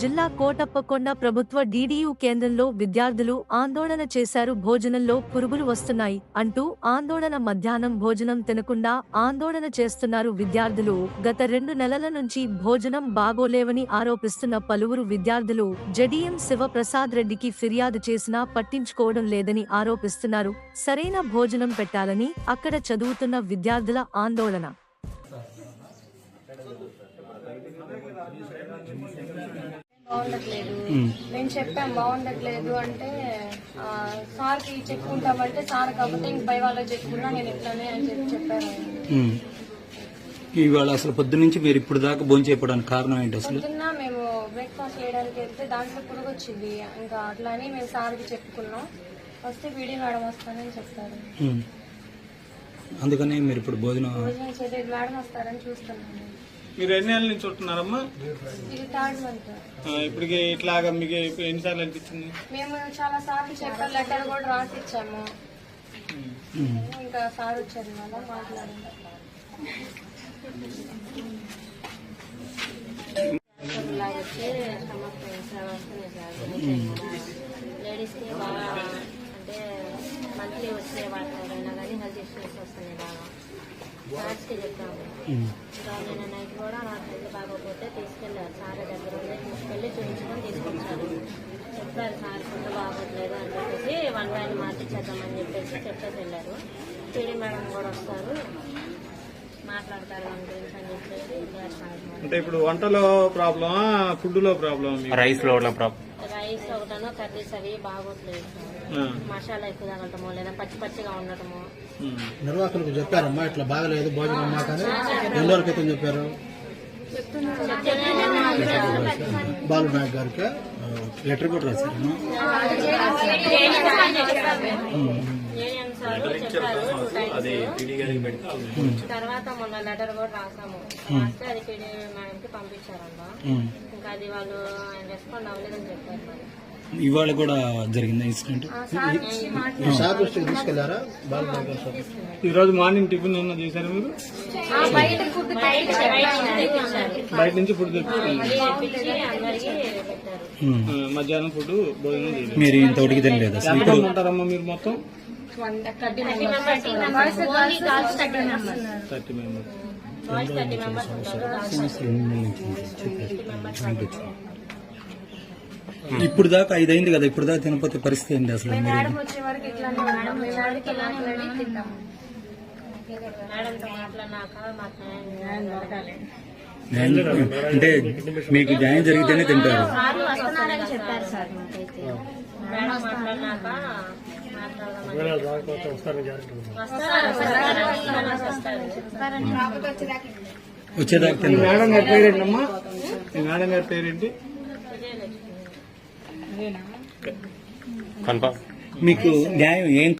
జిల్లా కోటప్పకొండ ప్రభుత్వ డీడీయూ కేంద్రంలో విద్యార్థులు ఆందోళన చేశారు. భోజనంలో పురుగులు వస్తున్నాయి అంటూ ఆందోళన. మధ్యాహ్నం భోజనం తినకుండా ఆందోళన చేస్తున్నారు విద్యార్థులు. గత 2 నెలల నుంచి భోజనం బాగోలేవని ఆరోపిస్తున్న పలువురు విద్యార్థులు జడిఎం శివప్రసాద్ రెడ్డికి ఫిర్యాదు చేసినా పట్టించుకోవడం లేదని ఆరోపిస్తున్నారు. సరైన భోజనం పెట్టాలని అక్కడ చదువుతున్న విద్యార్థుల ఆందోళన. బాగుండట్లేదు, మేము చెప్పాం బాగుండట్లేదు అంటే సార్కి చెప్పుకుంటామంటే సార్ కాకపోతే ఇంక పై వాళ్ళకి చెప్పుకున్నా నేను ఇట్లానే అని చెప్పాను. ఇవాళ అసలు పొద్దున్నుంచి మీరు ఇప్పుడు దాకా భోజనం చేయడానికి కారణం ఏంటి? అసలు పొద్దున్న మేము బ్రేక్ఫాస్ట్ చేయడానికి వెళ్తే దాంట్లో పురుగు వచ్చింది, ఇంకా అట్లా అని మేము సార్కి చెప్పుకున్నాం. వస్తే పీడీ మేడం వస్తానని చెప్తారు. అందుకని మీరు ఇప్పుడు భోజనం చేయలేదు, మేడం వస్తారని చూస్తున్నాము. మీరు ఎన్ని నెలల నుంచి ఉంటున్నారమ్మా? ఇది 3rd month. ఇప్పటికి ఇట్లాగా మీకు ఎన్నిసార్లు అనిపించింది? మేము చాలా సార్లు చెప్పారు, లెటర్ కూడా రాసి ఇచ్చాము. ఇంకా సార్ వచ్చారు మళ్ళీ మాట్లాడారు. లేడీస్ కి బాగా అంటే మంత్లీ వచ్చే వాటికైనా కానీ హెల్త్ ఇష్యూస్ వస్తున్నాయి బాగా. సార్స్ కి చెప్పాము. ఇంకా నేను నైట్ కూడా నాకు హెల్త్ బాగోకపోతే తీసుకెళ్ళారు సార్ దగ్గర తీసుకెళ్ళి చూపించుకొని తీసుకొచ్చారు. చెప్పారు సార్ ఫుడ్ బాగోట్లేదు అని చెప్పేసి 1 టైం మార్చిచ్చేద్దామని చెప్పేసి వెళ్ళారు. పీడీ మేడం కూడా వస్తారు మాట్లాడతారు దాని గురించి అని చెప్పేసి. అంటే ఇప్పుడు వంటలో ప్రాబ్లం, ఫుడ్ లో ప్రాబ్లం, రైస్ ఒకటనో కర్రీస్ అవి బాగోట్లేదు. మసాలా ఎక్కువ తగలటమో లేదా పచ్చి పచ్చిగా ఉండటమో. నిర్వాహకులకు చెప్పారమ్మా ఇట్లా బాగలేదు భోజనం అమ్మా కానీ ఎన్ని రోజుల క్రితం చెప్పారు? బాలు నాయక్ గారికి లెటర్ కూడా రాశారమ్మా. తర్వాత మొన్న లెటర్ కూడా రాసాము, రాస్తే అది పీడీ మేడంకి పంపించారమ్మా. ఇంకా అది వాళ్ళు ఆయన రెస్పాండ్ అవ్వలేదని చెప్పారు. ఇవాళ కూడా జరిగింది ఇన్సిడెంట్. సార్ దృష్టికి తీసుకెళ్లారా? బాలు నాయక్ గారు ఈ రోజు మార్నింగ్ టిఫిన్ ఏమన్నా చేశారు మీరు? బయట నుంచి ఫుడ్ తెప్పించారు, మధ్యాహ్నం ఫుడ్ భోజనం చేశారు. మీరు ఇంతవరకు తినలేదు అసలు? ఎంతమంది ఉంటారమ్మా మీరు మొత్తం? 30 మెంబర్స్. ఇప్పుడు దాకా 5 అయింది కదా, ఇప్పుడు దాకా తినకపోతే పరిస్థితి ఏంటి అసలు? మేడం వచ్చే వరకు ఇట్లానే మేడం మాట్లాడి తింటాము. మేడంతో మాట్లాడినాక మాకు అంటే మీకు న్యాయం జరిగితేనే తింటారు. వస్తున్నారని చెప్పారు సార్ మాకైతే. మేడం మాట్లాడినాక వచ్చేదాకా తింటారు. మేడం గారి పేరేంటమ్మా? మేడం గారి పేరేంటి? మీకు న్యాయం ఏం